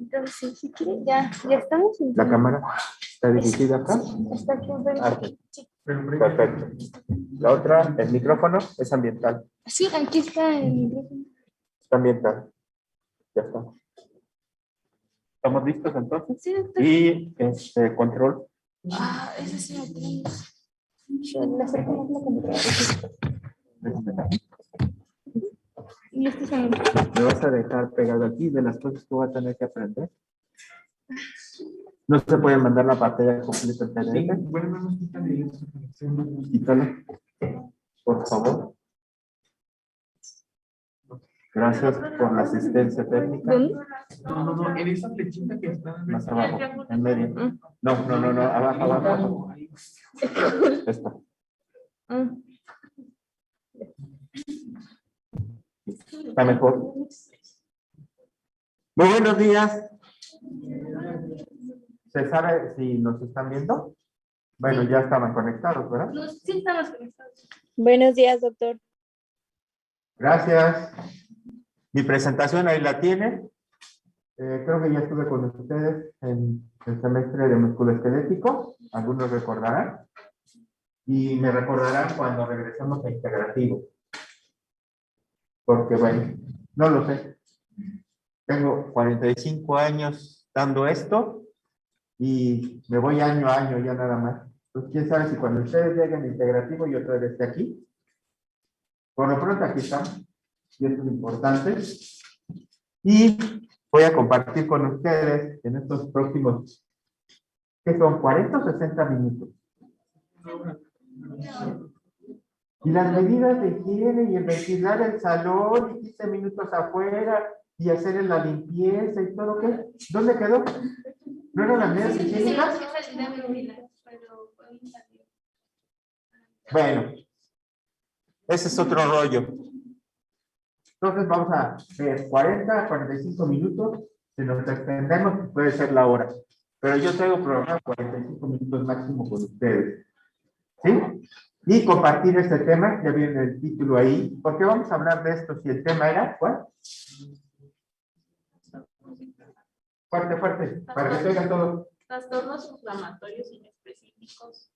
Entonces, sí, si quiere, ya estamos. ¿La cámara está dirigida acá? Está aquí enfrente. Aquí. Perfecto. La otra, el micrófono, es ambiental. Sí, aquí está el micrófono. Está ambiental. Ya está. ¿Estamos listos entonces? Sí, doctor. Y control. Ese sí lo tenemos. Yo le acerco más la computadora. Y este es el... Me vas a dejar pegado aquí de las cosas que voy a tener que aprender. No se puede mandar la pantalla completa en PDF. Sí, bueno, no nos quítale eso. Quítalo, por favor. Gracias por la asistencia técnica. ¿Dónde? No, en esa flechita que está Más abajo, en medio. No, abajo. Esta. Está mejor. Muy buenos días. ¿Se sabe si nos están viendo? Bueno, ya estaban conectados, ¿verdad? Sí, estamos conectados. Buenos días, doctor. Gracias. Mi presentación ahí la tienen. Creo que ya estuve con ustedes en el semestre de musculoesquelético. Algunos recordarán. Y me recordarán cuando regresamos a integrativo. Porque, bueno, no lo sé. Tengo 45 años dando esto y me voy año a año ya nada más. Pues quién sabe si cuando ustedes lleguen a integrativo yo otra vez esté aquí. Por lo pronto aquí estamos. Y esto es importante. Y voy a compartir con ustedes en estos próximos, que son 40 o 60 minutos. Y las medidas de higiene y el ventilar el salón y 15 minutos afuera y hacer la limpieza y todo, ¿qué? ¿Dónde quedó? ¿No eran las medidas higiénicas? Bueno, ese es otro rollo. Entonces vamos a ver 40, 45 minutos. Si nos extendemos, puede ser la hora. Pero yo traigo programado 45 minutos máximo con ustedes. ¿Sí? Y compartir este tema, ya viene el título ahí, porque vamos a hablar de esto. Si el tema era, ¿cuál? Fuerte, para que se oigan todos. Trastornos inflamatorios inespecíficos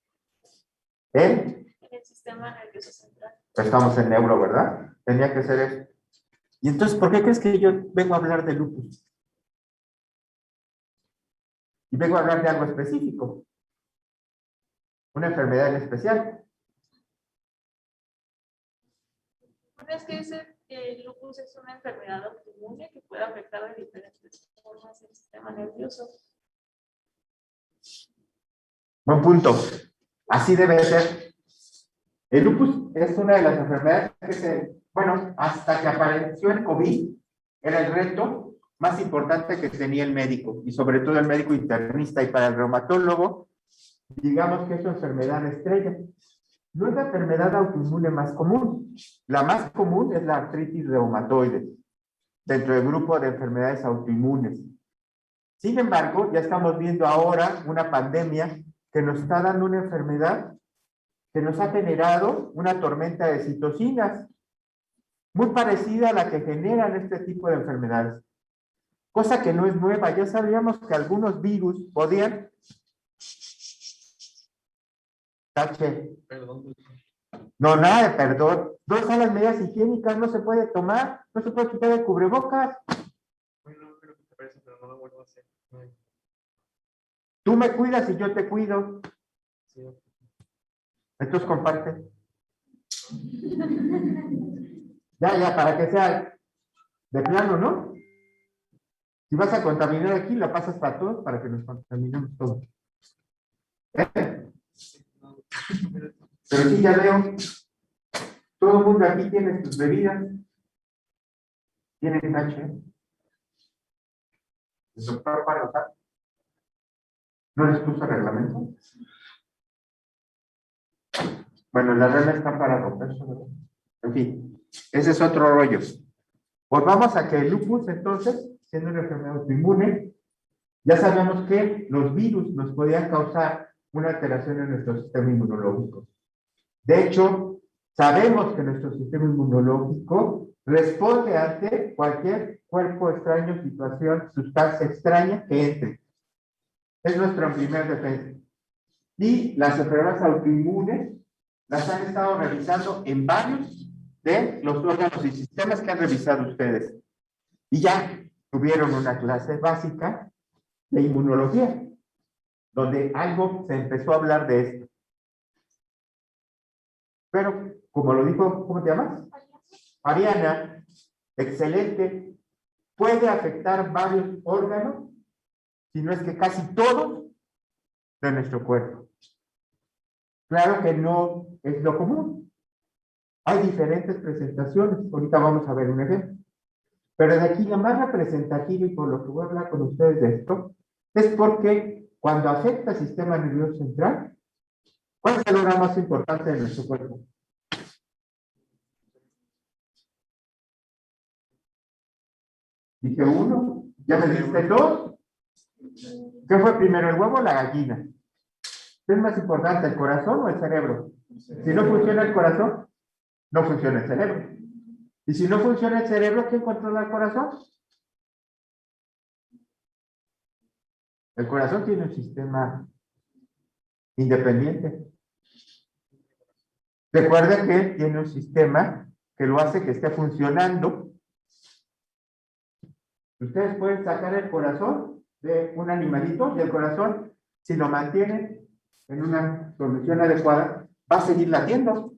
¿Eh? en el sistema nervioso central. Estamos en neuro, ¿verdad? Tenía que ser eso. Y entonces, ¿por qué crees que yo vengo a hablar de lupus? Y vengo a hablar de algo específico. Una enfermedad en especial. Es que el lupus es una enfermedad autoinmune que puede afectar de diferentes formas el sistema nervioso. Buen punto. Así debe ser. El lupus es una de las enfermedades que hasta que apareció el COVID, era el reto más importante que tenía el médico, y sobre todo el médico internista, y para el reumatólogo, digamos que es su enfermedad estrella. No es la enfermedad autoinmune más común. La más común es la artritis reumatoide, dentro del grupo de enfermedades autoinmunes. Sin embargo, ya estamos viendo ahora una pandemia que nos está dando una enfermedad que nos ha generado una tormenta de citocinas, muy parecida a la que generan este tipo de enfermedades. Cosa que no es nueva. Ya sabíamos que algunos virus podían... Perdón. No, nada de perdón. No son las medidas higiénicas, no se puede tomar, no se puede quitar el cubrebocas. Bueno, creo que te parece, pero no lo vuelvo a hacer. Tú me cuidas y yo te cuido. Sí. Entonces comparte. Ya, para que sea de plano, ¿no? Si vas a contaminar aquí, lo pasas para todos para que nos contaminemos todos. Pero sí, ya veo. Todo el mundo aquí tiene sus bebidas. Tienen H. El doctor Parota no les puso reglamento. Bueno, las reglas están para romperse, ¿verdad? En fin, ese es otro rollo. Pues vamos a que el lupus, entonces, siendo una enfermedad autoinmune, ya sabemos que los virus nos podían causar una alteración en nuestro sistema inmunológico. De hecho, sabemos que nuestro sistema inmunológico responde ante cualquier cuerpo extraño, situación, sustancia extraña que entre. Es nuestra primera defensa. Y las enfermedades autoinmunes las han estado revisando en varios de los órganos y sistemas que han revisado ustedes. Y ya tuvieron una clase básica de inmunología, donde algo se empezó a hablar de esto. Pero, como lo dijo, ¿cómo te llamas? Ariana, excelente. Puede afectar varios órganos, si no es que casi todos, de nuestro cuerpo. Claro que no es lo común. Hay diferentes presentaciones. Ahorita vamos a ver un ejemplo. Pero de aquí la más representativa, y por lo que voy a hablar con ustedes de esto, es porque cuando afecta al sistema nervioso central, ¿cuál es el órgano más importante de nuestro cuerpo? Dije uno, ya me dijiste dos. ¿Qué fue primero, el huevo o la gallina? ¿Qué es más importante, el corazón o el cerebro? Si no funciona el corazón, no funciona el cerebro. Y si no funciona el cerebro, ¿quién controla el corazón? El corazón tiene un sistema independiente. Recuerda que tiene un sistema que lo hace que esté funcionando. Ustedes pueden sacar el corazón de un animalito y el corazón, si lo mantienen en una condición adecuada, va a seguir latiendo.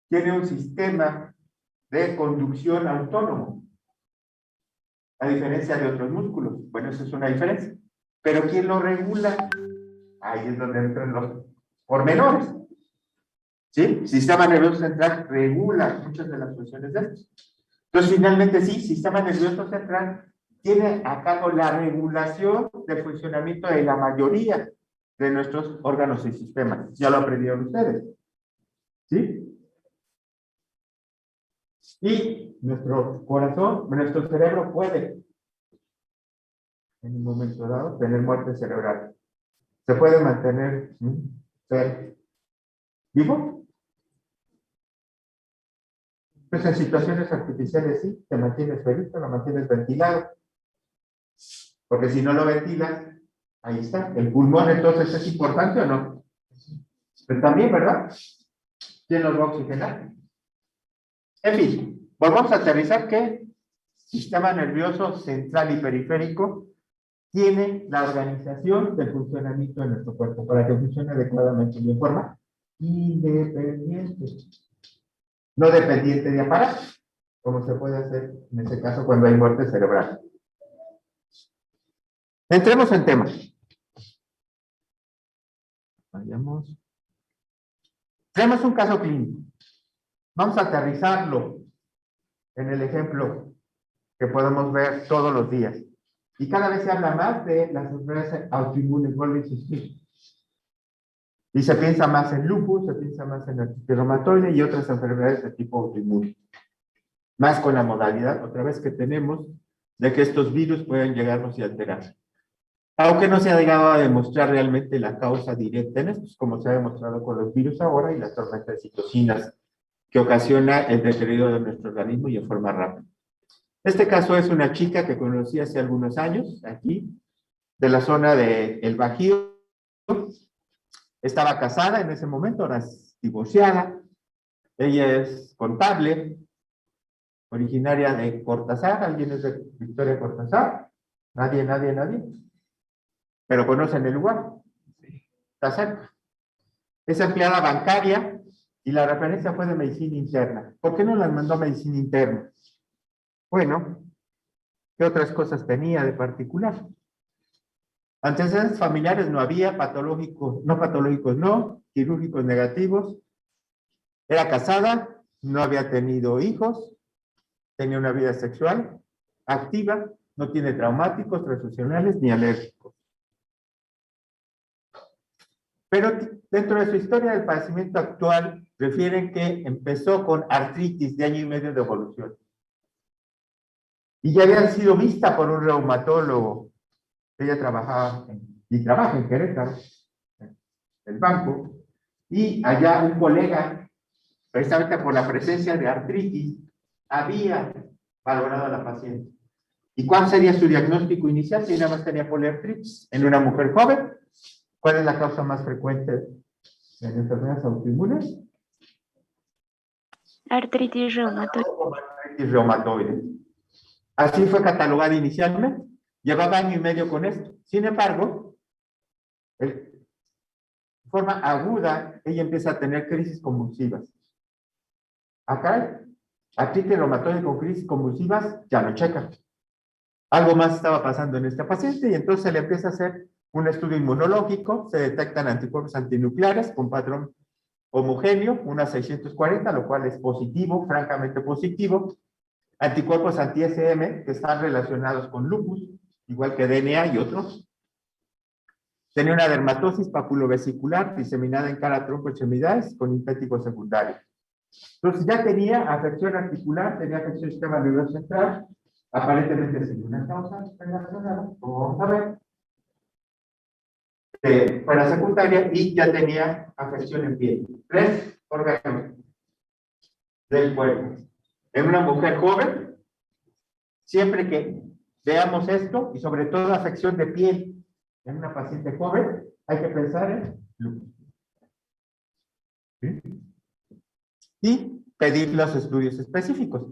Tiene un sistema de conducción autónomo, a diferencia de otros músculos. Bueno, eso es una diferencia. Pero ¿quién lo regula? Ahí es donde entran los pormenores. ¿Sí? Sistema nervioso central regula muchas de las funciones de estos. Entonces, finalmente, sí, sistema nervioso central tiene a cargo la regulación del funcionamiento de la mayoría de nuestros órganos y sistemas. Ya lo aprendieron ustedes. ¿Sí? Y nuestro corazón, nuestro cerebro puede, en un momento dado, tener muerte cerebral. Se puede mantener vivo. Pues en situaciones artificiales sí, te mantienes feliz, lo mantienes ventilado. Porque si no lo ventilas, ahí está. El pulmón entonces es importante o no. Pero también, ¿verdad? ¿Quién nos va a oxigenar? En fin, volvamos a aterrizar que sistema nervioso central y periférico tiene la organización del funcionamiento de nuestro cuerpo para que funcione adecuadamente y de forma independiente. No dependiente de aparatos, como se puede hacer en este caso cuando hay muerte cerebral. Entremos en temas. Vayamos. Tenemos un caso clínico. Vamos a aterrizarlo en el ejemplo que podemos ver todos los días. Y cada vez se habla más de las enfermedades autoinmunes, vuelvo a insistir. Y se piensa más en lupus, se piensa más en artritis reumatoide y otras enfermedades de tipo autoinmune. Más con la modalidad, otra vez, que tenemos de que estos virus pueden llegarnos y alterar. Aunque no se ha llegado a demostrar realmente la causa directa en estos, como se ha demostrado con los virus ahora y la tormenta de citocinas que ocasiona el deterioro de nuestro organismo y en forma rápida. Este caso es una chica que conocí hace algunos años, aquí, de la zona de El Bajío. Estaba casada en ese momento, ahora es divorciada. Ella es contable, originaria de Cortázar. ¿Alguien es de Victoria Cortázar? Nadie. Pero conocen el lugar. Está cerca. Es empleada bancaria y la referencia fue de medicina interna. ¿Por qué no la mandó a medicina interna? Bueno, ¿qué otras cosas tenía de particular? Antecedentes familiares no había, patológicos, no, quirúrgicos negativos. Era casada, no había tenido hijos, tenía una vida sexual activa, no tiene traumáticos, transfusionales ni alérgicos. Pero dentro de su historia del padecimiento actual, refieren que empezó con artritis de 1 año y medio de evolución. Y ya habían sido vista por un reumatólogo. Ella trabajaba y trabaja en Querétaro, en el banco, y allá un colega, precisamente por la presencia de artritis, había valorado a la paciente. ¿Y cuál sería su diagnóstico inicial si nada más tenía poliartritis en una mujer joven? ¿Cuál es la causa más frecuente en enfermedades autoinmunes? Artritis reumatoide. Artritis reumatoide. Así fue catalogada inicialmente. Llevaba año y medio con esto. Sin embargo, de forma aguda, ella empieza a tener crisis convulsivas. Acá, artritis reumatoide con crisis convulsivas, ya lo checan. Algo más estaba pasando en esta paciente y entonces se le empieza a hacer un estudio inmunológico, se detectan anticuerpos antinucleares con patrón homogéneo, unas 640, lo cual es positivo, francamente positivo. Anticuerpos anti-SM que están relacionados con lupus, igual que DNA y otros. Tenía una dermatosis papulovesicular diseminada en cara troncoextremidades con impétigo secundario. Entonces ya tenía afección articular, tenía afección del sistema nervioso central, aparentemente sin una causa relacionada, como vamos a ver. Para secundaria y ya tenía afección en piel. 3 órganos del cuerpo. En una mujer joven, siempre que veamos esto, y sobre todo afección de piel en una paciente joven, hay que pensar en lupus. ¿Sí? Y pedir los estudios específicos.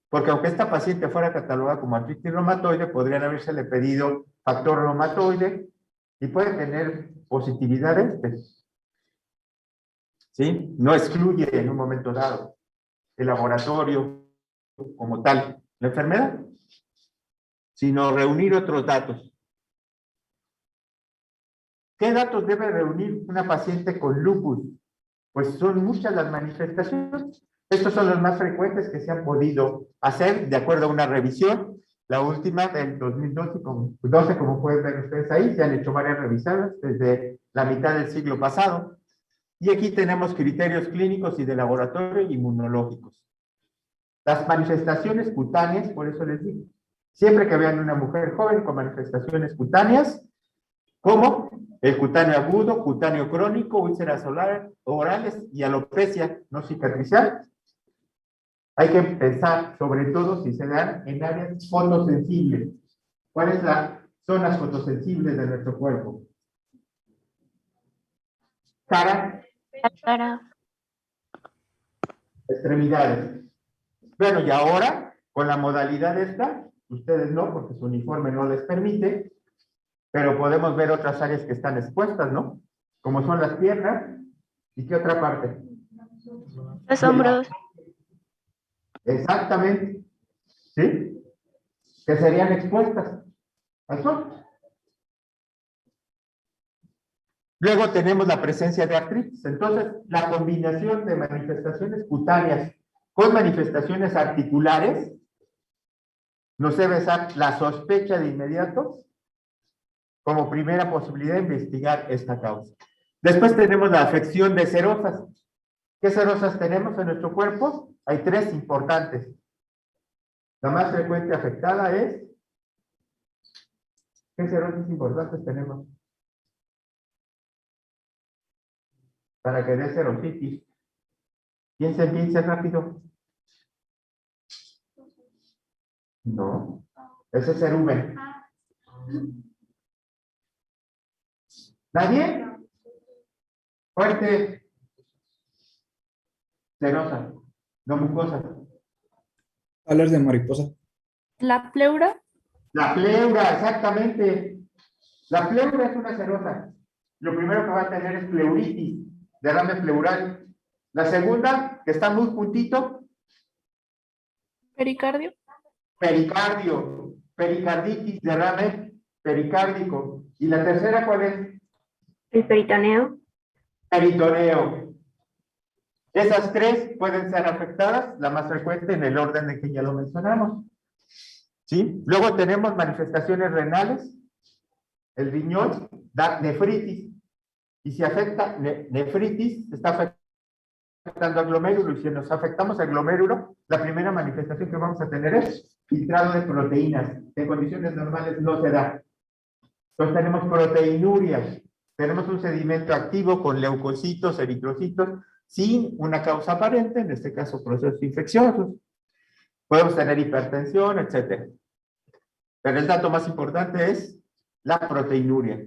Porque aunque esta paciente fuera catalogada como artritis reumatoide, podrían habérsele pedido factor reumatoide y puede tener positividad ¿sí? No excluye en un momento dado el laboratorio como tal la enfermedad, sino reunir otros datos. ¿Qué datos debe reunir una paciente con lupus? Pues son muchas las manifestaciones. Estos son los más frecuentes que se han podido hacer de acuerdo a una revisión. La última del 2012, como pueden ver ustedes ahí, se han hecho varias revisiones desde la mitad del siglo pasado. Y aquí tenemos criterios clínicos y de laboratorio inmunológicos. Las manifestaciones cutáneas, por eso les digo, siempre que vean una mujer joven con manifestaciones cutáneas, como el cutáneo agudo, cutáneo crónico, úlceras orales y alopecia no cicatricial, hay que pensar, sobre todo si se dan en áreas fotosensibles. ¿Cuáles son las zonas fotosensibles de nuestro cuerpo? Cara, Cara. extremidades. Bueno, y ahora, con la modalidad esta, ustedes no, porque su uniforme no les permite, pero podemos ver otras áreas que están expuestas, ¿no? Como son las piernas, ¿y qué otra parte? Los hombros. Exactamente, ¿sí? Que serían expuestas al sol. Luego tenemos la presencia de artritis. Entonces, la combinación de manifestaciones cutáneas con manifestaciones articulares nos debe dar la sospecha de inmediato como primera posibilidad de investigar esta causa. Después tenemos la afección de serosas. ¿Qué serosas tenemos en nuestro cuerpo? Hay 3 importantes. La más frecuente afectada es... ¿Qué serosis importantes tenemos? Para que dé serositis. Piense rápido. No. Ese es cerumen. ¿Nadie? Fuerte. Serosa. No mucosa. Alas de mariposa. La pleura. La pleura, exactamente. La pleura es una serosa. Lo primero que va a tener es pleuritis, derrame pleural. La segunda, que está muy puntito, Pericardio. pericardio, pericarditis, derrame pericárdico. ¿Y la tercera cuál es? El peritoneo. Peritoneo. Esas 3 pueden ser afectadas, la más frecuente en el orden en que ya lo mencionamos. ¿Sí? Luego tenemos manifestaciones renales. El riñón da nefritis. Y si afecta nefritis, está afectando al glomérulo. Y si nos afectamos al glomérulo, la primera manifestación que vamos a tener es filtrado de proteínas. En condiciones normales no se da. Entonces tenemos proteinurias. Tenemos un sedimento activo con leucocitos, eritrocitos, sin una causa aparente, en este caso procesos infecciosos. Podemos tener hipertensión, etcétera. Pero el dato más importante es la proteinuria.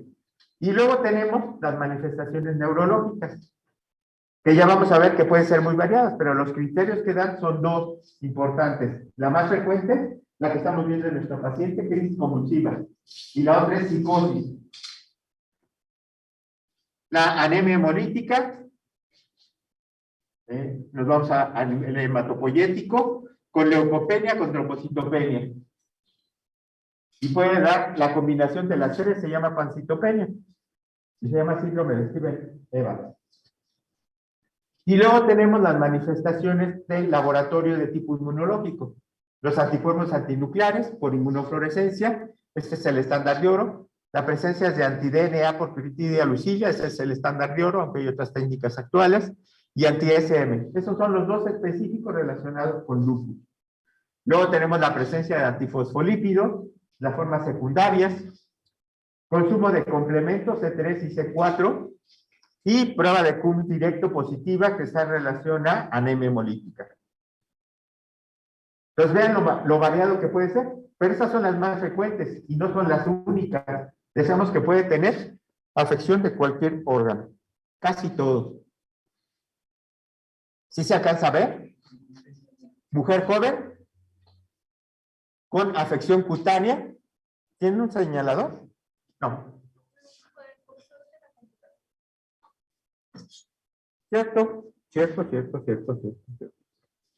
Y luego tenemos las manifestaciones neurológicas, que ya vamos a ver que pueden ser muy variadas, pero los criterios que dan son dos importantes. La más frecuente, la que estamos viendo en nuestro paciente, crisis convulsiva, y la otra es psicosis. La anemia hemolítica, nos vamos a nivel hematopoyético, con leucopenia, con trombocitopenia. Y puede dar la combinación de las tres, se llama pancitopenia. Y se llama síndrome de Stevens-Evans. Y luego tenemos las manifestaciones del laboratorio de tipo inmunológico. Los anticuerpos antinucleares por inmunofluorescencia, este es el estándar de oro. La presencia de anti-DNA por piritidia lucilla, ese es el estándar de oro, aunque hay otras técnicas actuales. Y anti-SM. Esos son los dos específicos relacionados con lupus. Luego tenemos la presencia de antifosfolípidos, las formas secundarias, consumo de complementos C3 y C4, y prueba de CUM directo positiva que está en relación a anemia hemolítica. Entonces vean lo variado que puede ser, pero esas son las más frecuentes y no son las únicas. Decimos que puede tener afección de cualquier órgano, casi todos. ¿Sí se alcanza a ver? Mujer joven con afección cutánea, ¿tiene un señalador? No. Cierto.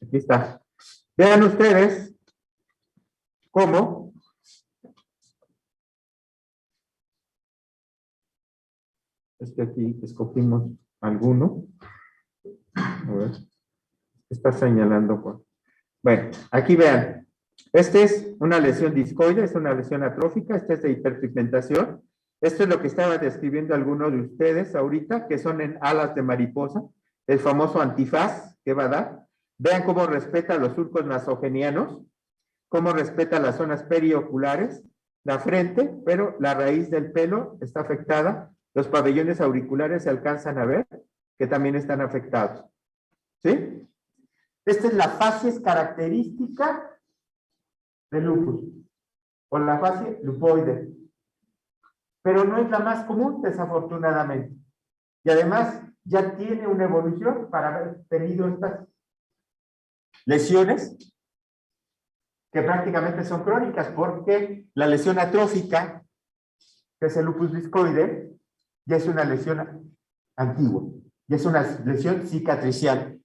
Aquí está. Vean ustedes cómo es que aquí escogimos alguno. A ver. Está señalando. Bueno, aquí vean. Esta es una lesión discoide, es una lesión atrófica, esta es de hiperpigmentación. Esto es lo que estaba describiendo alguno de ustedes ahorita, que son en alas de mariposa, el famoso antifaz que va a dar. Vean cómo respeta los surcos nasogenianos, cómo respeta las zonas perioculares, la frente, pero la raíz del pelo está afectada. Los pabellones auriculares se alcanzan a ver que también están afectados. ¿Sí? Esta es la facies característica del lupus, o la fase lupoide. Pero no es la más común, desafortunadamente. Y además, ya tiene una evolución para haber tenido estas lesiones que prácticamente son crónicas, porque la lesión atrófica, que es el lupus discoide, ya es una lesión antigua, ya es una lesión cicatricial.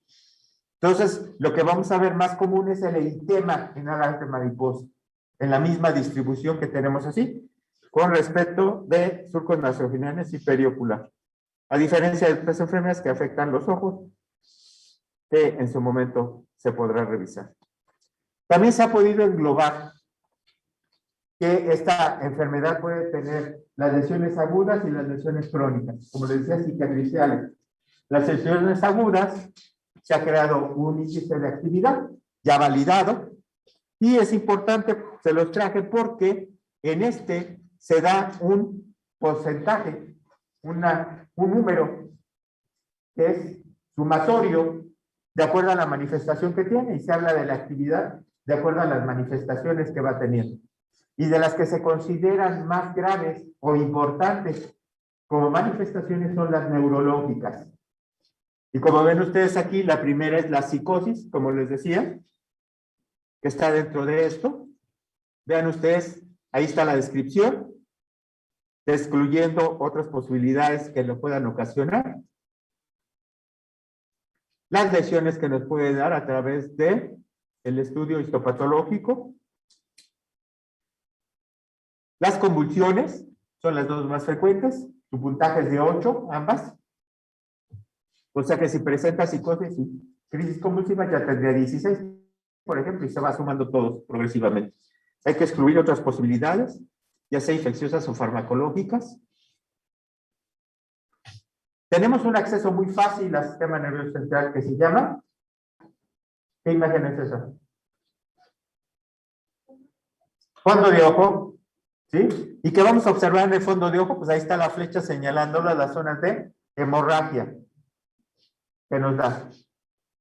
Entonces, lo que vamos a ver más común es el eritema en alas de mariposa, en la misma distribución que tenemos así, con respecto de surcos nasogenianos y periocular. A diferencia de otras enfermedades que afectan los ojos, que en su momento se podrá revisar. También se ha podido englobar que esta enfermedad puede tener las lesiones agudas y las lesiones crónicas, como les decía, cicatriciales. Las lesiones agudas, se ha creado un índice de actividad ya validado, y es importante, se los traje porque en este se da un porcentaje, un número que es sumatorio de acuerdo a la manifestación que tiene, y se habla de la actividad de acuerdo a las manifestaciones que va teniendo. Y de las que se consideran más graves o importantes como manifestaciones son las neurológicas. Y como ven ustedes aquí, la primera es la psicosis, como les decía, que está dentro de esto. Vean ustedes, ahí está la descripción, excluyendo otras posibilidades que lo puedan ocasionar. Las lesiones que nos puede dar a través de el estudio histopatológico. Las convulsiones son las dos más frecuentes, su puntaje es de 8, ambas. O sea que si presenta psicosis y crisis convulsiva ya tendría 16, por ejemplo, y se va sumando todos progresivamente. Hay que excluir otras posibilidades, ya sea infecciosas o farmacológicas. Tenemos un acceso muy fácil al sistema nervioso central que se llama, ¿qué imagen es esa? Fondo de ojo, ¿sí? ¿Y qué vamos a observar en el fondo de ojo? Pues ahí está la flecha señalándola a las zonas de hemorragia que nos da.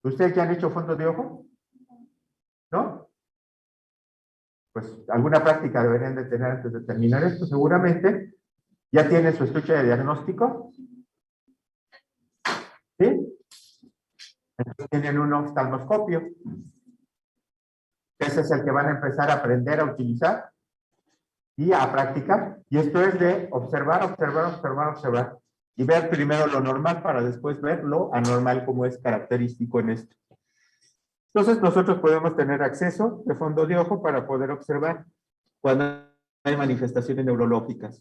¿Ustedes ya han hecho fondo de ojo? ¿No? pues alguna práctica deberían de tener antes de terminar esto, seguramente. ¿Ya tienen su estuche de diagnóstico? ¿Sí? Entonces tienen un oftalmoscopio. Ese es el que van a empezar a aprender a utilizar y a practicar. Y esto es de observar, observar, observar, observar. Y ver primero lo normal para después ver lo anormal, como es característico en esto. Entonces nosotros podemos tener acceso de fondo de ojo para poder observar cuando hay manifestaciones neurológicas.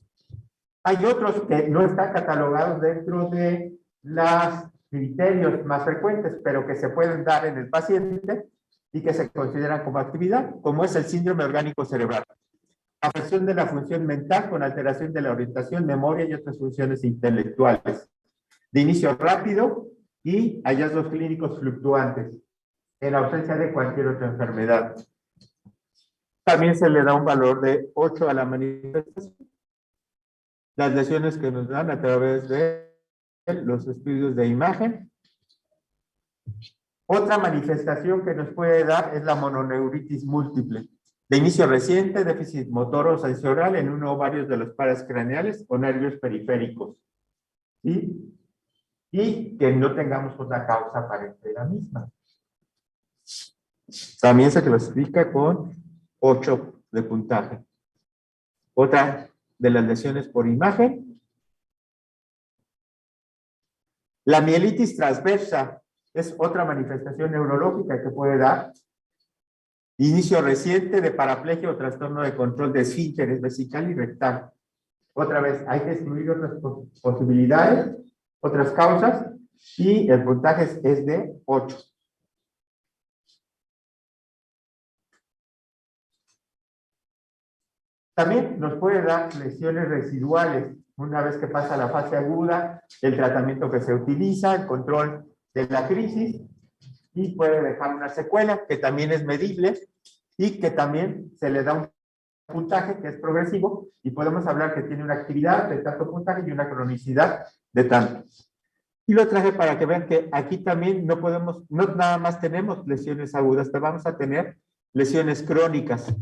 Hay otros que no están catalogados dentro de los criterios más frecuentes, pero que se pueden dar en el paciente y que se consideran como actividad, como es el síndrome orgánico cerebral. Afección de la función mental con alteración de la orientación, memoria y otras funciones intelectuales. De inicio rápido y hallazgos clínicos fluctuantes, en ausencia de cualquier otra enfermedad. También se le da un valor de 8 a la manifestación. Las lesiones que nos dan a través de los estudios de imagen. Otra manifestación que nos puede dar es la mononeuritis múltiple. De inicio reciente, déficit motor o sensorial en uno o varios de los pares craneales o nervios periféricos. ¿Sí? Y que no tengamos una causa aparente de la misma. También se clasifica con 8 de puntaje. Otra de las lesiones por imagen. La mielitis transversa es otra manifestación neurológica que puede dar. Inicio reciente de paraplegia o trastorno de control de esfínteres vesical y rectal. Otra vez, hay que excluir otras posibilidades, otras causas, y el puntaje es de 8. También nos puede dar lesiones residuales una vez que pasa la fase aguda, el tratamiento que se utiliza, el control de la crisis, y puede dejar una secuela que también es medible y que también se le da un puntaje que es progresivo y podemos hablar que tiene una actividad de tanto puntaje y una cronicidad de tanto. Y lo traje para que vean que aquí también no podemos, no nada más tenemos lesiones agudas, pero vamos a tener lesiones crónicas.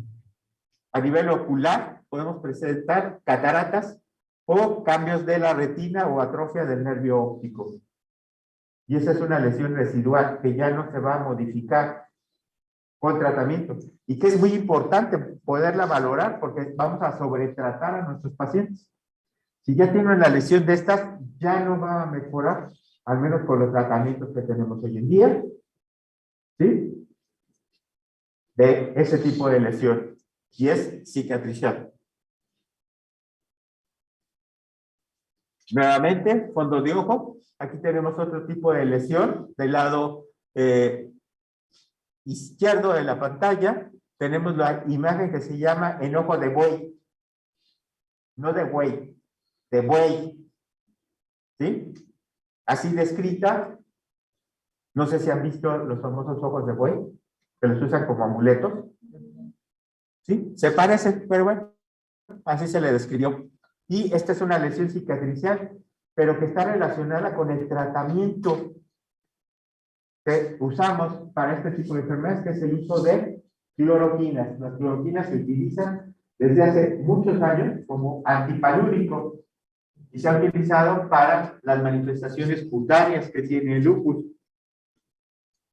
A nivel ocular podemos presentar cataratas o cambios de la retina o atrofia del nervio óptico. Y esa es una lesión residual que ya no se va a modificar con tratamiento. Y que es muy importante poderla valorar porque vamos a sobretratar a nuestros pacientes. Si ya tienen una lesión de estas, ya no va a mejorar, al menos con los tratamientos que tenemos hoy en día. ¿Sí? De ese tipo de lesión. Y es cicatricial. Nuevamente, fondo de ojo. Aquí tenemos otro tipo de lesión del lado izquierdo de la pantalla. Tenemos la imagen que se llama enojo de buey. No de buey, de buey. ¿Sí? Así descrita. No sé si han visto los famosos ojos de buey, que los usan como amuletos. ¿Sí? Se parecen, pero bueno, así se le describió. Y esta es una lesión cicatricial, pero que está relacionada con el tratamiento que usamos para este tipo de enfermedades, que es el uso de cloroquinas. Las cloroquinas se utilizan desde hace muchos años como antipalúrico y se ha utilizado para las manifestaciones cutáneas que tiene el lupus.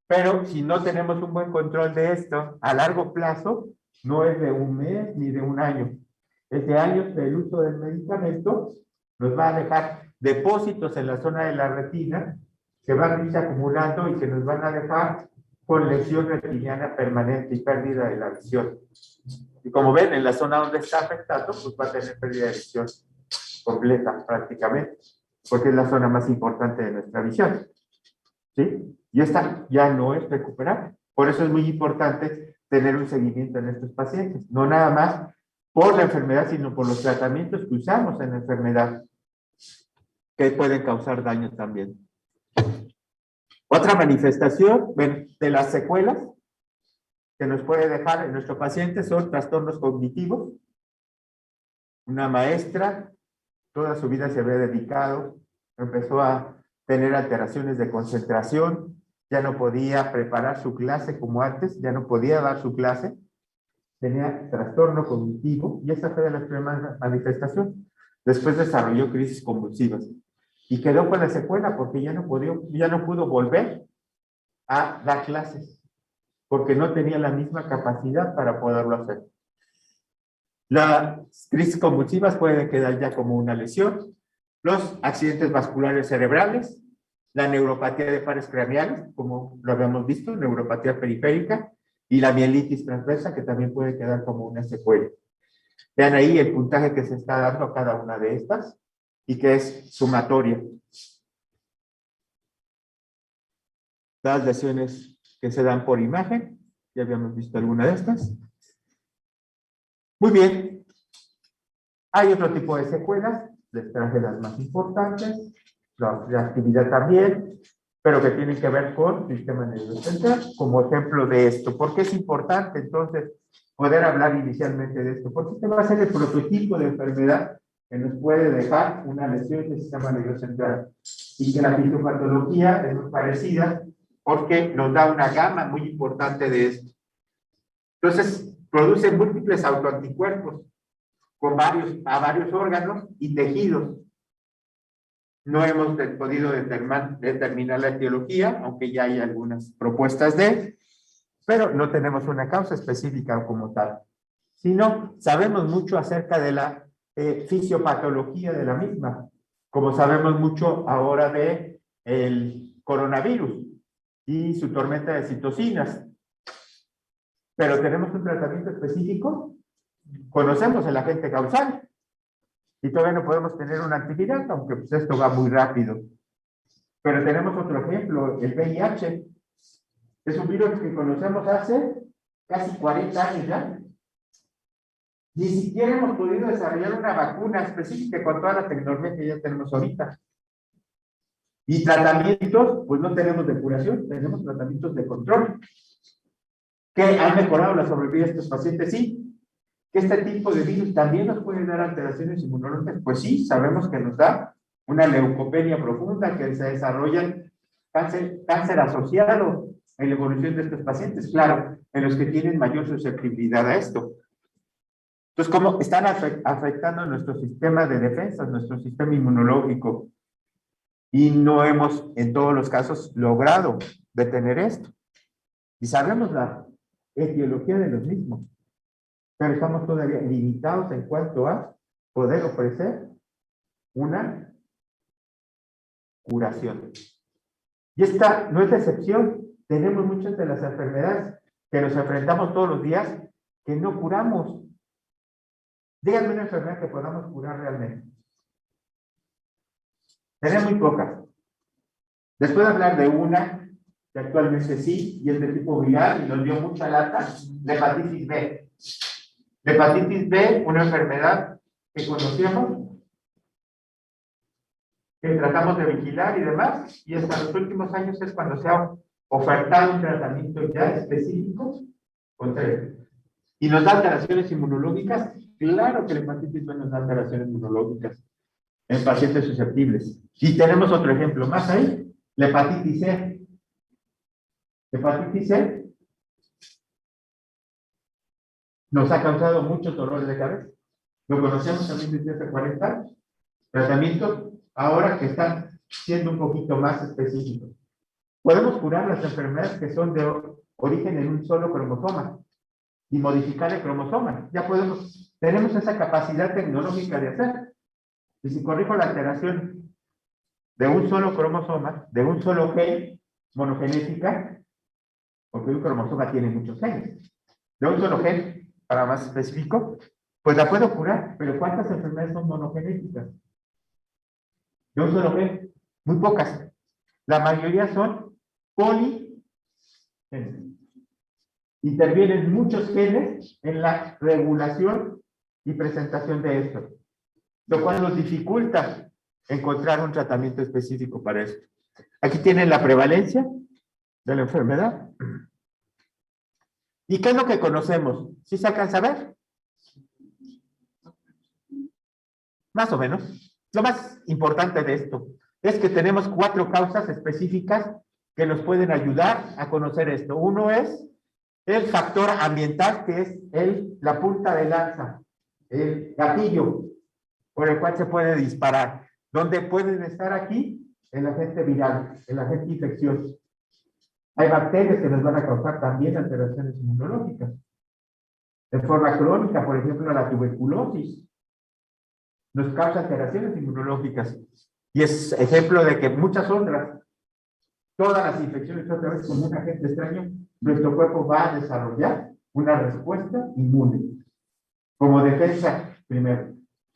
Pero si no tenemos un buen control de esto, a largo plazo, no es de un mes ni de un año. Es de años el uso del medicamento nos va a dejar depósitos en la zona de la retina que van a irse acumulando y que nos van a dejar con lesión retiniana permanente y pérdida de la visión. Y como ven, en la zona donde está afectado, pues va a tener pérdida de visión completa prácticamente, porque es la zona más importante de nuestra visión. ¿Sí? Y esta ya no es recuperable. Por eso es muy importante tener un seguimiento en estos pacientes, no nada más por la enfermedad, sino por los tratamientos que usamos en la enfermedad, que pueden causar daño también. Otra manifestación de las secuelas que nos puede dejar en nuestro paciente son trastornos cognitivos. Una maestra, toda su vida se había dedicado, empezó a tener alteraciones de concentración, ya no podía preparar su clase como antes, ya no podía dar su clase, tenía trastorno cognitivo y esa fue de las primeras manifestaciones. Después desarrolló crisis convulsivas y quedó con la secuela porque ya no pudo volver a dar clases porque no tenía la misma capacidad para poderlo hacer. Las crisis convulsivas pueden quedar ya como una lesión, los accidentes vasculares cerebrales, la neuropatía de pares craneales, como lo habíamos visto, neuropatía periférica, y la mielitis transversa, que también puede quedar como una secuela. Vean ahí el puntaje que se está dando a cada una de estas, y que es sumatoria. Las lesiones que se dan por imagen, ya habíamos visto alguna de estas. Muy bien. Hay otro tipo de secuelas, les traje las más importantes, la actividad también, pero que tienen que ver con el sistema nervioso central, como ejemplo de esto. ¿Por qué es importante entonces poder hablar inicialmente de esto? Porque este va a ser el prototipo de enfermedad que nos puede dejar una lesión del sistema nervioso central. Y que la fisiopatología es muy parecida porque nos da una gama muy importante de esto. Entonces, produce múltiples autoanticuerpos a varios órganos y tejidos. No hemos podido determinar la etiología, aunque ya hay algunas propuestas pero no tenemos una causa específica como tal. Sino, sabemos mucho acerca de la fisiopatología de la misma, como sabemos mucho ahora de el coronavirus y su tormenta de citocinas. Pero tenemos un tratamiento específico, conocemos el agente causal, y todavía no podemos tener una actividad, aunque pues esto va muy rápido. Pero tenemos otro ejemplo, el VIH. Es un virus que conocemos hace casi 40 años ya. Ni siquiera hemos podido desarrollar una vacuna específica con toda la tecnología que ya tenemos ahorita. Y tratamientos, pues no tenemos de curación, tenemos tratamientos de control. ¿Que han mejorado la sobrevida de estos pacientes? Sí. ¿Que este tipo de virus también nos puede dar alteraciones inmunológicas? Pues sí, sabemos que nos da una leucopenia profunda, que se desarrolla cáncer asociado en la evolución de estos pacientes, claro, en los que tienen mayor susceptibilidad a esto. Entonces, ¿cómo están afectando nuestro sistema de defensas, nuestro sistema inmunológico? Y no hemos, en todos los casos, logrado detener esto. Y sabemos la etiología de los mismos, pero estamos todavía limitados en cuanto a poder ofrecer una curación. Y esta no es la excepción. Tenemos muchas de las enfermedades que nos enfrentamos todos los días que no curamos. Díganme una enfermedad que podamos curar realmente. Tenemos muy pocas. Les puedo hablar de una que actualmente sí, y es de tipo viral, y nos dio mucha lata, la hepatitis B. La hepatitis B, una enfermedad que conocíamos, que tratamos de vigilar y demás, y hasta los últimos años es cuando se ha ofertado un tratamiento ya específico contra él. ¿Y nos da alteraciones inmunológicas? Claro que la hepatitis B nos da alteraciones inmunológicas en pacientes susceptibles. Y tenemos otro ejemplo más ahí, la hepatitis C. Hepatitis C nos ha causado muchos dolores de cabeza. Lo conocemos también desde hace 40 años. Tratamientos ahora que están siendo un poquito más específicos. Podemos curar las enfermedades que son de origen en un solo cromosoma y modificar el cromosoma. Ya tenemos esa capacidad tecnológica de hacer. Y si corrijo la alteración de un solo cromosoma, de un solo gen, monogenética, porque un cromosoma tiene muchos genes, de un solo gen, para más específico, pues la puedo curar, pero ¿cuántas enfermedades son monogenéticas? De un solo gen, muy pocas. La mayoría son poligenes. Intervienen muchos genes en la regulación y presentación de esto, lo cual nos dificulta encontrar un tratamiento específico para esto. Aquí tienen la prevalencia de la enfermedad. ¿Y qué es lo que conocemos? ¿Sí se alcanza a ver? Más o menos. Lo más importante de esto es que tenemos 4 causas específicas que nos pueden ayudar a conocer esto. Uno es el factor ambiental, que es la punta de lanza, el gatillo por el cual se puede disparar. ¿Dónde pueden estar aquí? El agente viral, el agente infeccioso. Hay bacterias que nos van a causar también alteraciones inmunológicas. De forma crónica, por ejemplo, la tuberculosis nos causa alteraciones inmunológicas. Y es ejemplo de que muchas otras, todas las infecciones, otra vez con un agente extraño, nuestro cuerpo va a desarrollar una respuesta inmune, como defensa primero.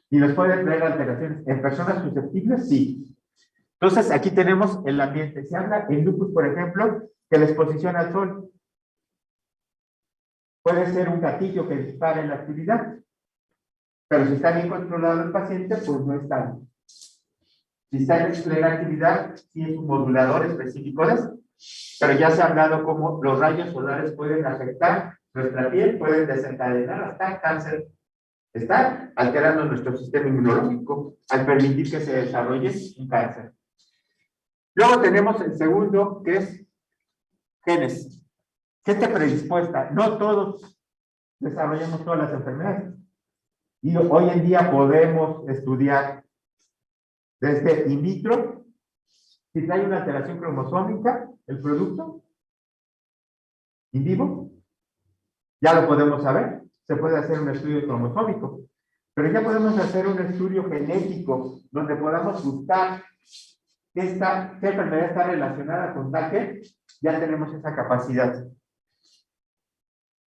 ¿Y nos puede traer alteraciones? ¿En personas susceptibles? Sí. Entonces, aquí tenemos el ambiente. Se habla en lupus, por ejemplo, que la exposición al sol puede ser un gatillo que dispare la actividad. Pero si está bien controlado el paciente, pues no está. Si está en plena actividad, sí es un modulador específico de eso. Pero ya se ha hablado cómo los rayos solares pueden afectar nuestra piel, pueden desencadenar hasta cáncer. Está alterando nuestro sistema inmunológico al permitir que se desarrolle un cáncer. Luego tenemos el segundo, que es genes. Gente predispuesta. No todos desarrollamos todas las enfermedades. Y hoy en día podemos estudiar desde in vitro si trae una alteración cromosómica el producto in vivo. Ya lo podemos saber. Se puede hacer un estudio cromosómico. Pero ya podemos hacer un estudio genético donde podamos buscar qué enfermedad está relacionada con tal que ya tenemos esa capacidad.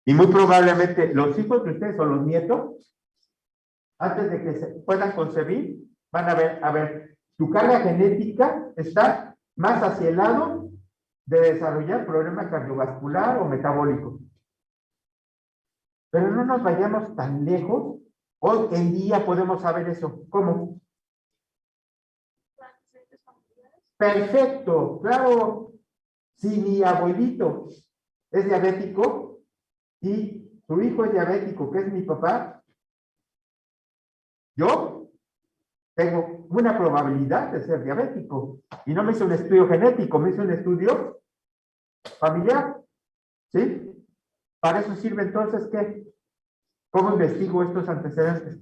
Y muy probablemente los hijos de ustedes o los nietos, antes de que se puedan concebir, van a ver, tu carga genética está más hacia el lado de desarrollar problema cardiovascular o metabólico. Pero no nos vayamos tan lejos. Hoy en día podemos saber eso. ¿Cómo? Perfecto, claro. Si mi abuelito es diabético y su hijo es diabético, que es mi papá, yo tengo una probabilidad de ser diabético. Y no me hice un estudio genético, me hice un estudio familiar. ¿Sí? Para eso sirve entonces, ¿qué? ¿Cómo investigo estos antecedentes?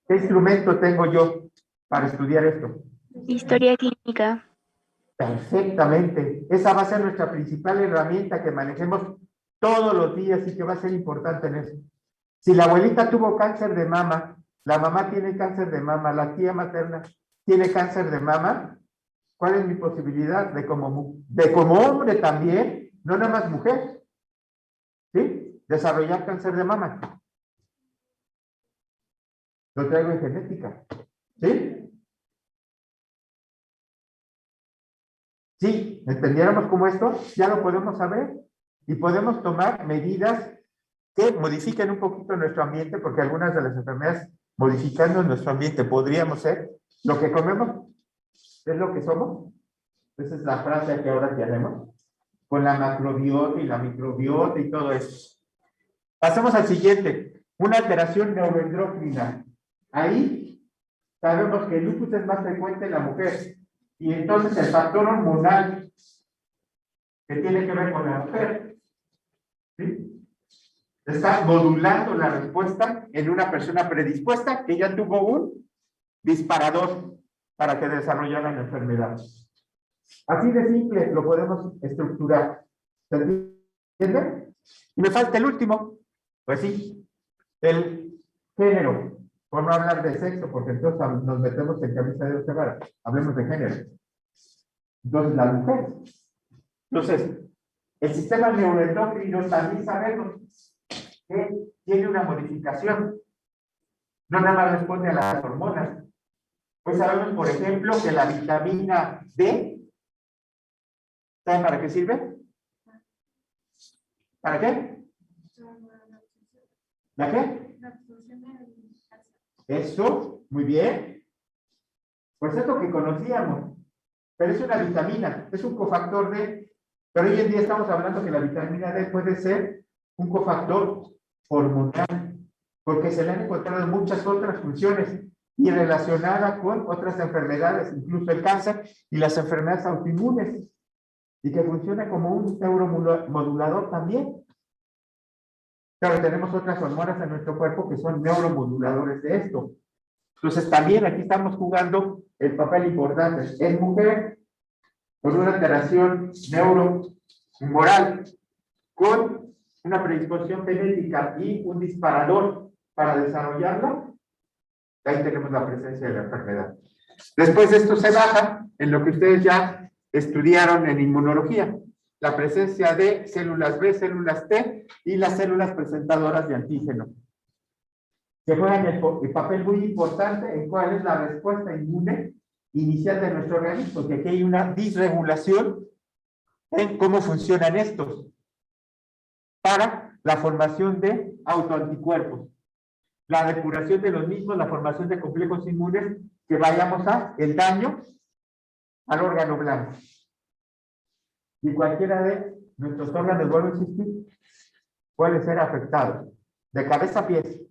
¿Qué instrumento tengo yo para estudiar esto? Historia clínica. Perfectamente. Esa va a ser nuestra principal herramienta que manejemos todos los días y que va a ser importante en eso. Si la abuelita tuvo cáncer de mama, la mamá tiene cáncer de mama, la tía materna tiene cáncer de mama, ¿cuál es mi posibilidad de como hombre también, no nada más mujer, ¿sí? Desarrollar cáncer de mama? Lo traigo en genética, ¿sí? Sí, entendiéramos como esto, ya lo podemos saber y podemos tomar medidas que modifiquen un poquito nuestro ambiente, porque algunas de las enfermedades modificando nuestro ambiente podríamos ser lo que comemos, es lo que somos. Esa es la frase que ahora tenemos, con la macrobiota y la microbiota y todo eso. Pasemos al siguiente, una alteración neuroendocrina. Ahí sabemos que el lupus es más frecuente en la mujer. Y entonces el factor hormonal que tiene que ver con la mujer, ¿sí? Está modulando la respuesta en una persona predispuesta que ya tuvo un disparador para que desarrollara la enfermedad. Así de simple lo podemos estructurar. ¿Se entiende? Y me falta el último. Pues sí, el género. Por no hablar de sexo, porque entonces nos metemos en camisa de 12 varas. Hablemos de género. Entonces, las mujeres. Entonces, el sistema neuroendocrino también sabemos que tiene una modificación. No nada más responde a las hormonas. Pues sabemos, por ejemplo, que la vitamina D, ¿saben para qué sirve? ¿Para qué? ¿La qué? Eso, muy bien. Pues es lo que conocíamos. Pero es una vitamina, es un cofactor D. Pero hoy en día estamos hablando que la vitamina D puede ser un cofactor hormonal, porque se le han encontrado muchas otras funciones y relacionada con otras enfermedades, incluso el cáncer y las enfermedades autoinmunes, y que funciona como un neuromodulador también. Claro, tenemos otras hormonas en nuestro cuerpo que son neuromoduladores de esto. Entonces, también aquí estamos jugando el papel importante. Es mujer con una alteración neuromoral, con una predisposición genética y un disparador para desarrollarla. Ahí tenemos la presencia de la enfermedad. Después de esto se baja en lo que ustedes ya estudiaron en inmunología. La presencia de células B, células T y las células presentadoras de antígeno. Que juegan el papel muy importante en cuál es la respuesta inmune inicial de nuestro organismo, porque aquí hay una disregulación en cómo funcionan estos para la formación de autoanticuerpos, la depuración de los mismos, la formación de complejos inmunes que vayamos a el daño al órgano blanco. Y cualquiera de nuestros órganos, vuelvo a insistir, puede ser afectado, de cabeza a pies,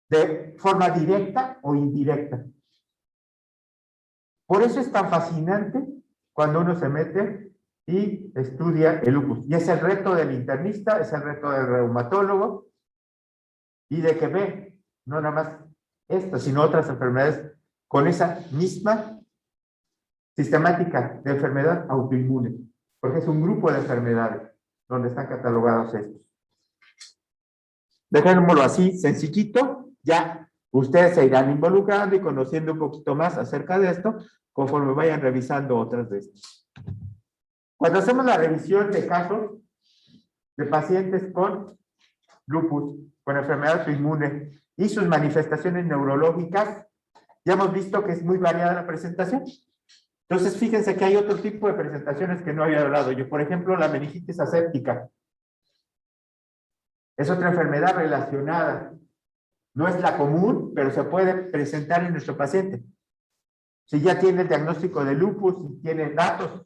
de forma directa o indirecta. Por eso es tan fascinante cuando uno se mete y estudia el lupus. Y es el reto del internista, es el reto del reumatólogo, y de que ve, no nada más esta, sino otras enfermedades con esa misma sistemática de enfermedad autoinmune, porque es un grupo de enfermedades donde están catalogados estos. Dejémoslo así, sencillito, ya ustedes se irán involucrando y conociendo un poquito más acerca de esto conforme vayan revisando otras de estas. Cuando hacemos la revisión de casos de pacientes con lupus, con enfermedad autoinmune y sus manifestaciones neurológicas, ya hemos visto que es muy variada la presentación. Entonces, fíjense que hay otro tipo de presentaciones que no había hablado yo. Por ejemplo, la meningitis aséptica. Es otra enfermedad relacionada. No es la común, pero se puede presentar en nuestro paciente. Si ya tiene el diagnóstico de lupus y tiene datos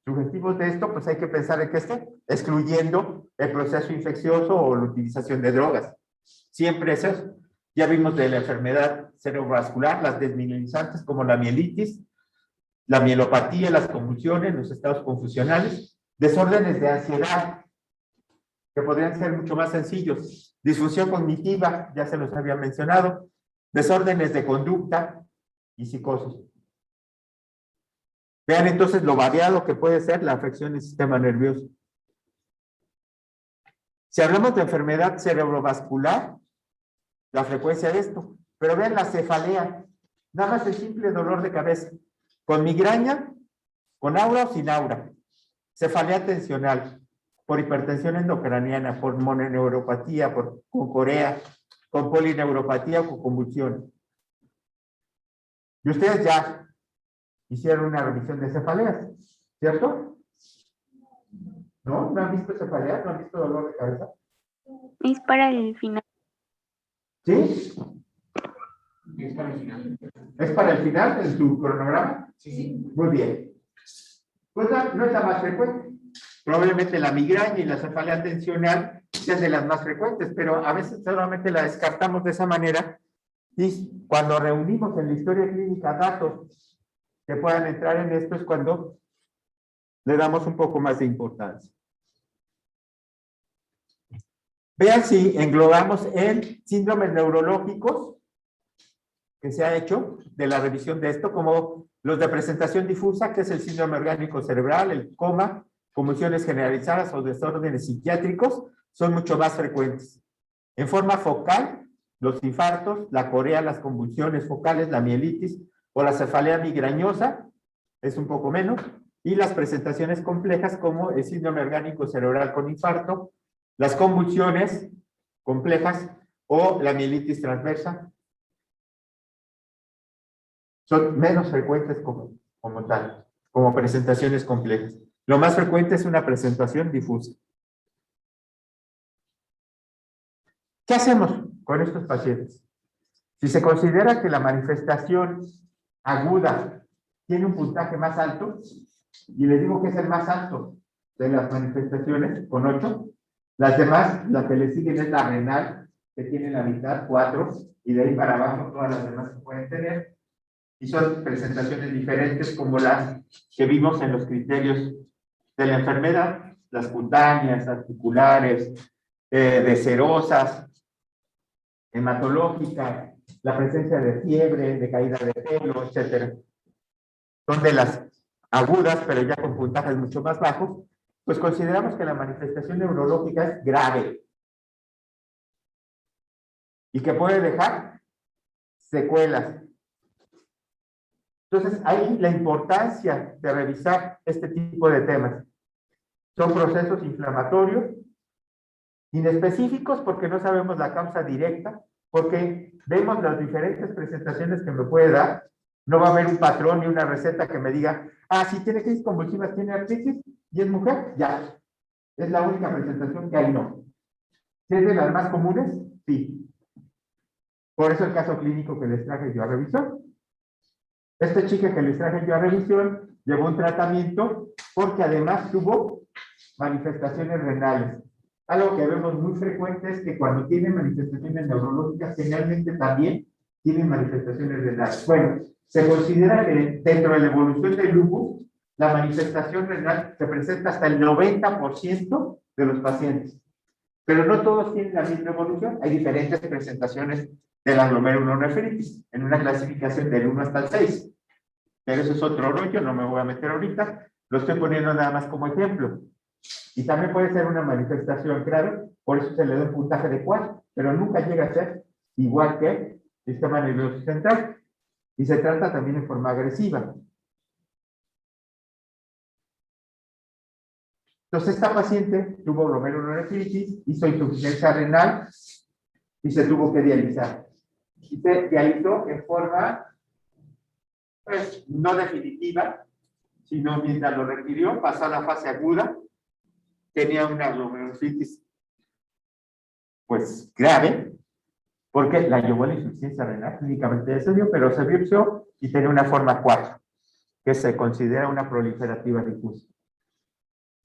sugestivos de esto, pues hay que pensar en que esté, excluyendo el proceso infeccioso o la utilización de drogas. Siempre es eso. Ya vimos de la enfermedad cerebrovascular, las desmineralizantes como la mielitis, la mielopatía, las convulsiones, los estados confusionales, desórdenes de ansiedad, que podrían ser mucho más sencillos, disfunción cognitiva, ya se los había mencionado, desórdenes de conducta y psicosis. Vean entonces lo variado que puede ser la afección del sistema nervioso. Si hablamos de enfermedad cerebrovascular, la frecuencia de esto, pero vean la cefalea, nada más el simple dolor de cabeza, con migraña, con aura o sin aura, cefalea tensional, por hipertensión endocraniana, por mononeuropatía, con corea, con polineuropatía o con convulsión. Y ustedes ya hicieron una revisión de cefaleas, ¿cierto? ¿No? ¿No han visto cefaleas? ¿No han visto dolor de cabeza? Es para el final. ¿Sí? Es para el final. ¿Es para el final en su cronograma? Sí. Muy bien. Pues no es la más frecuente. Probablemente la migraña y la cefalea tensional sean de las más frecuentes, pero a veces solamente la descartamos de esa manera y cuando reunimos en la historia clínica datos que puedan entrar en esto es cuando le damos un poco más de importancia. Vean si englobamos en síndromes neurológicos que se ha hecho de la revisión de esto, como los de presentación difusa, que es el síndrome orgánico cerebral, el coma, convulsiones generalizadas o desórdenes psiquiátricos, son mucho más frecuentes. En forma focal, los infartos, la corea, las convulsiones focales, la mielitis o la cefalea migrañosa, es un poco menos, y las presentaciones complejas como el síndrome orgánico cerebral con infarto, las convulsiones complejas o la mielitis transversa, son menos frecuentes como tal, como presentaciones complejas. Lo más frecuente es una presentación difusa. ¿Qué hacemos con estos pacientes? Si se considera que la manifestación aguda tiene un puntaje más alto, y les digo que es el más alto de las manifestaciones, con 8, las demás, las que le siguen es la renal, que tiene la mitad, 4, y de ahí para abajo todas las demás que pueden tener, y son presentaciones diferentes como las que vimos en los criterios de la enfermedad, las cutáneas, articulares, de serosas, hematológica, la presencia de fiebre, de caída de pelo, etcétera. Son de las agudas, pero ya con puntajes mucho más bajos, pues consideramos que la manifestación neurológica es grave y que puede dejar secuelas. Entonces, ahí la importancia de revisar este tipo de temas. Son procesos inflamatorios, inespecíficos porque no sabemos la causa directa, porque vemos las diferentes presentaciones que me puede dar. No va a haber un patrón ni una receta que me diga, ah, si tiene crisis convulsivas, tiene artritis y es mujer, ya. Es la única presentación que hay, no. ¿Si es de las más comunes? Sí. Por eso el caso clínico que les traje yo a revisión. Esta chica que les traje yo a revisión llevó un tratamiento porque además tuvo manifestaciones renales. Algo que vemos muy frecuente es que cuando tienen manifestaciones neurológicas, generalmente también tienen manifestaciones renales. Bueno, se considera que dentro de la evolución del lupus, la manifestación renal se presenta hasta el 90% de los pacientes. Pero no todos tienen la misma evolución. Hay diferentes presentaciones de la glomerulonefritis, en una clasificación del 1 hasta el 6. Pero eso es otro rollo, no me voy a meter ahorita. Lo estoy poniendo nada más como ejemplo. Y también puede ser una manifestación grave, por eso se le da un puntaje de 4, pero nunca llega a ser igual que el sistema nervioso central. Y se trata también en forma agresiva. Entonces, esta paciente tuvo glomerulonefritis, hizo insuficiencia renal y se tuvo que dializar. Y se dializó en forma, pues, no definitiva, sino mientras lo requirió, pasó a la fase aguda, tenía una glomerulonefritis, pues, grave, porque la llevó a la insuficiencia renal, clínicamente se dio, pero se biopsió y tenía una forma 4, que se considera una proliferativa difusa.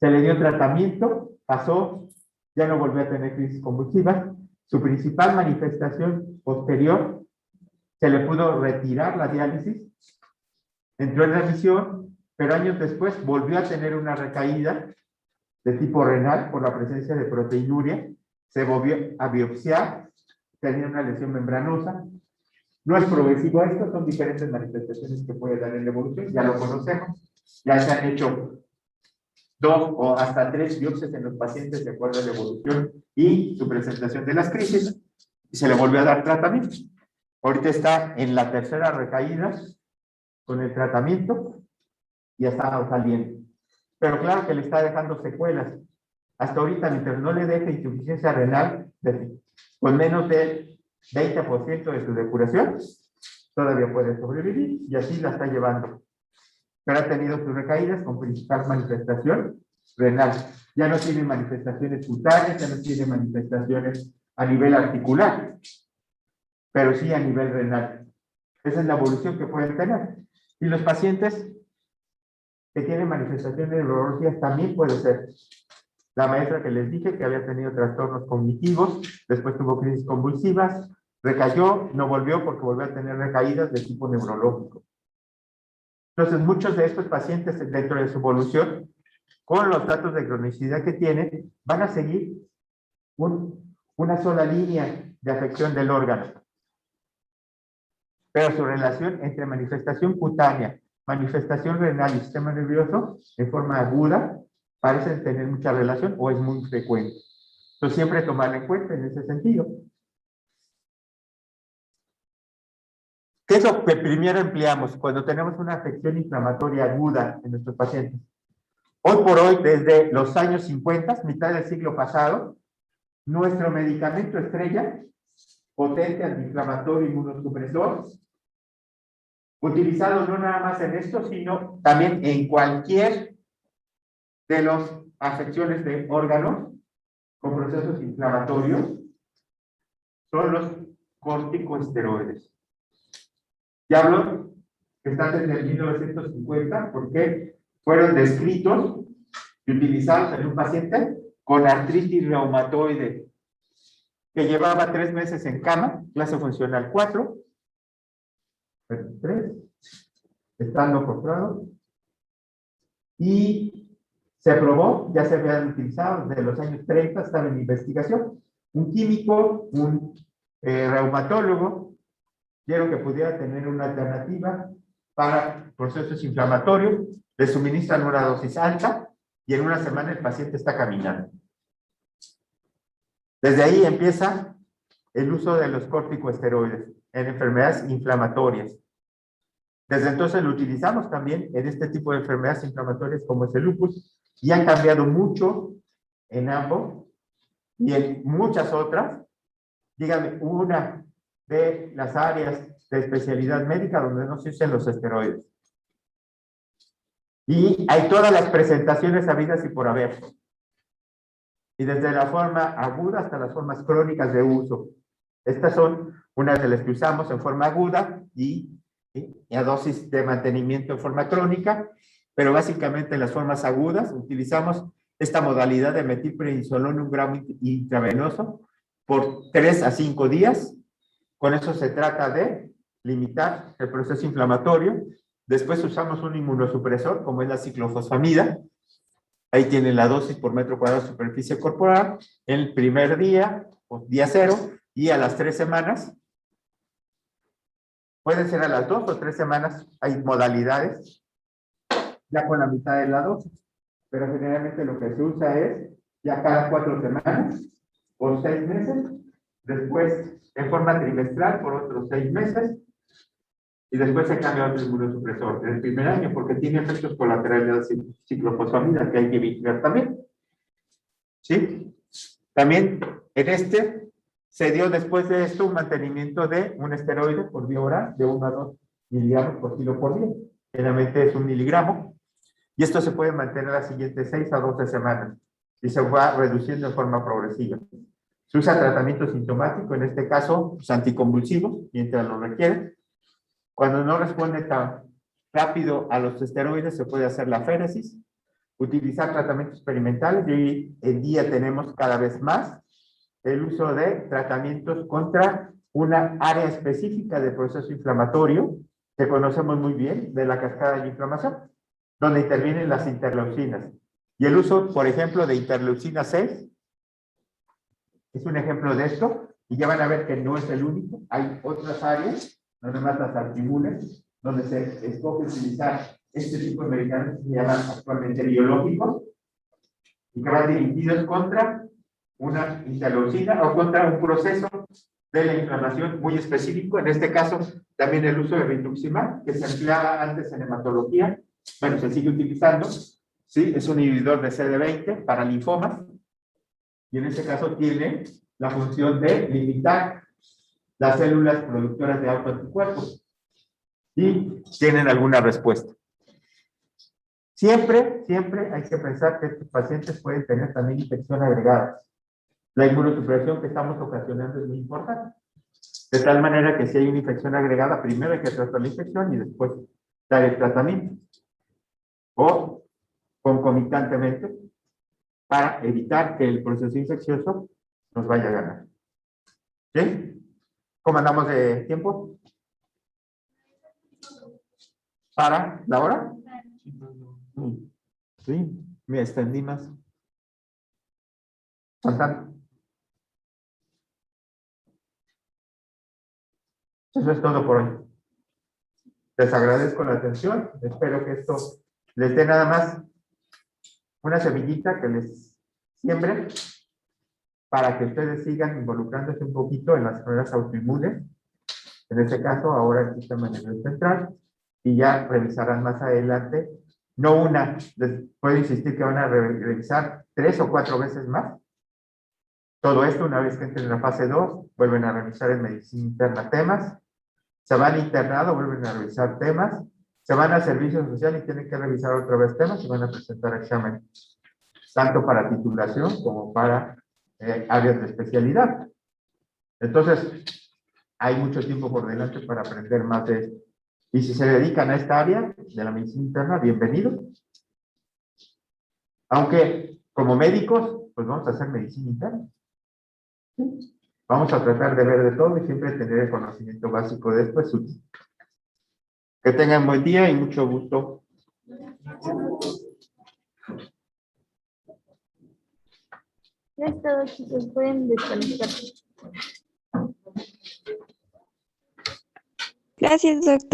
Se le dio tratamiento, pasó, ya no volvió a tener crisis convulsivas. Su principal manifestación posterior, se le pudo retirar la diálisis, entró en remisión, pero años después volvió a tener una recaída de tipo renal por la presencia de proteinuria, se volvió a biopsiar, tenía una lesión membranosa. No es progresivo esto, son diferentes manifestaciones que puede dar en la evolución, ya lo conocemos, ya se han hecho 2 o hasta 3 biopsias en los pacientes de acuerdo a la evolución y su presentación de las crisis, y se le volvió a dar tratamiento. Ahorita está en la tercera recaída con el tratamiento y ya está saliendo. Pero claro que le está dejando secuelas. Hasta ahorita, mientras no le deje insuficiencia renal con menos del 20% de su depuración, todavía puede sobrevivir y así la está llevando. Pero ha tenido sus recaídas con principal manifestación renal. Ya no tiene manifestaciones cutáneas, ya no tiene manifestaciones a nivel articular, pero sí a nivel renal. Esa es la evolución que pueden tener. Y los pacientes que tienen manifestaciones neurológicas también puede ser. La maestra que les dije que había tenido trastornos cognitivos, después tuvo crisis convulsivas, recayó, no volvió porque volvió a tener recaídas de tipo neurológico. Entonces, muchos de estos pacientes dentro de su evolución, con los datos de cronicidad que tienen, van a seguir una sola línea de afección del órgano. Pero su relación entre manifestación cutánea, manifestación renal y sistema nervioso, en forma aguda, parecen tener mucha relación o es muy frecuente. Entonces, siempre tomarlo en cuenta en ese sentido. ¿Qué es lo que primero empleamos cuando tenemos una afección inflamatoria aguda en nuestros pacientes? Hoy por hoy, desde los años 50, mitad del siglo pasado, nuestro medicamento estrella, potente antiinflamatorio inmunosupresor, utilizado no nada más en esto, sino también en cualquier de las afecciones de órganos con procesos inflamatorios, son los corticosteroides. Ya hablo que están desde 1950 porque fueron descritos y utilizados en un paciente con artritis reumatoide que llevaba 3 meses en cama, clase funcional 4, 3, estando postrado, y Se probó, ya se habían utilizado desde los años 30, estaba en investigación. Un químico, un reumatólogo, vieron que pudiera tener una alternativa para procesos inflamatorios, le suministran una dosis alta y en una semana el paciente está caminando. Desde ahí empieza el uso de los corticosteroides en enfermedades inflamatorias. Desde entonces lo utilizamos también en este tipo de enfermedades inflamatorias como es el lupus y han cambiado mucho en ambos y en muchas otras. Dígame, una de las áreas de especialidad médica donde no se usan los esteroides. Y hay todas las presentaciones habidas y por haber. Y desde la forma aguda hasta las formas crónicas de uso. Estas son unas de las que usamos en forma aguda y a dosis de mantenimiento en forma crónica, pero básicamente en las formas agudas utilizamos esta modalidad de metilprednisolón 1 gramo intravenoso por 3 a 5 días. Con eso se trata de limitar el proceso inflamatorio. Después usamos un inmunosupresor, como es la ciclofosfamida. Ahí tienen la dosis por metro cuadrado de superficie corporal. El primer día, o día 0, y a las 3 semanas. Pueden ser a las 2 o 3 semanas, hay modalidades, ya con la mitad de la dosis. Pero generalmente lo que se usa es ya cada 4 semanas, por 6 meses. Después, en forma trimestral, por otros 6 meses. Y después se cambia otro inmunosupresor en el primer año, porque tiene efectos colaterales de ciclofosfamida que hay que vigilar también. ¿Sí? También en este se dio después de esto un mantenimiento de un esteroide por vía oral de 1 a 2 miligramos por kilo por día. Generalmente es 1 miligramo. Y esto se puede mantener las siguientes 6 a 12 semanas. Y se va reduciendo en forma progresiva. Se usa tratamiento sintomático, en este caso, pues, anticonvulsivos, mientras lo requiere. Cuando no responde tan rápido a los esteroides, se puede hacer la féresis, utilizar tratamientos experimentales, y hoy en día tenemos cada vez más el uso de tratamientos contra una área específica del proceso inflamatorio, que conocemos muy bien, de la cascada de inflamación, donde intervienen las interleucinas. Y el uso, por ejemplo, de interleucina 6, es un ejemplo de esto, y ya van a ver que no es el único, hay otras áreas, no nomás las antiinmunes, donde se escoge utilizar este tipo de medicamentos que se llaman actualmente biológicos, y que van dirigidos contra una interleucina o contra un proceso de la inflamación muy específico, en este caso también el uso de rituximab, que se empleaba antes en hematología, bueno, se sigue utilizando, ¿sí? Es un inhibidor de CD20 para linfomas, y en este caso tiene la función de limitar las células productoras de autoanticuerpos y tienen alguna respuesta. Siempre hay que pensar que estos pacientes pueden tener también infección agregada. La inmunosupresión que estamos ocasionando es muy importante. De tal manera que si hay una infección agregada, primero hay que tratar la infección y después dar el tratamiento. O concomitantemente, para evitar que el proceso infeccioso nos vaya a ganar. ¿Sí? ¿Cómo andamos de tiempo? ¿Para la hora? Sí, me extendí más. Faltando. Eso es todo por hoy. Les agradezco la atención. Espero que esto les dé nada más una semillita que les siembre para que ustedes sigan involucrándose un poquito en las enfermedades autoinmunes. En este caso, ahora el sistema nervioso central, y ya revisarán más adelante, no una, les puedo insistir que van a revisar 3 o 4 veces más. Todo esto, una vez que entren en la fase 2, vuelven a revisar en medicina interna temas, se van internado, vuelven a revisar temas, se van a servicio social y tienen que revisar otra vez temas y van a presentar examen, tanto para titulación como para áreas de especialidad. Entonces, hay mucho tiempo por delante para aprender más de esto. Y si se dedican a esta área de la medicina interna, bienvenidos. Aunque, como médicos, pues vamos a hacer medicina interna. ¿Sí? Vamos a tratar de ver de todo y siempre tener el conocimiento básico de esto es útil. Que tengan buen día y mucho gusto. Ya es todo, chicos. Pueden desconectarse. Gracias, doctor.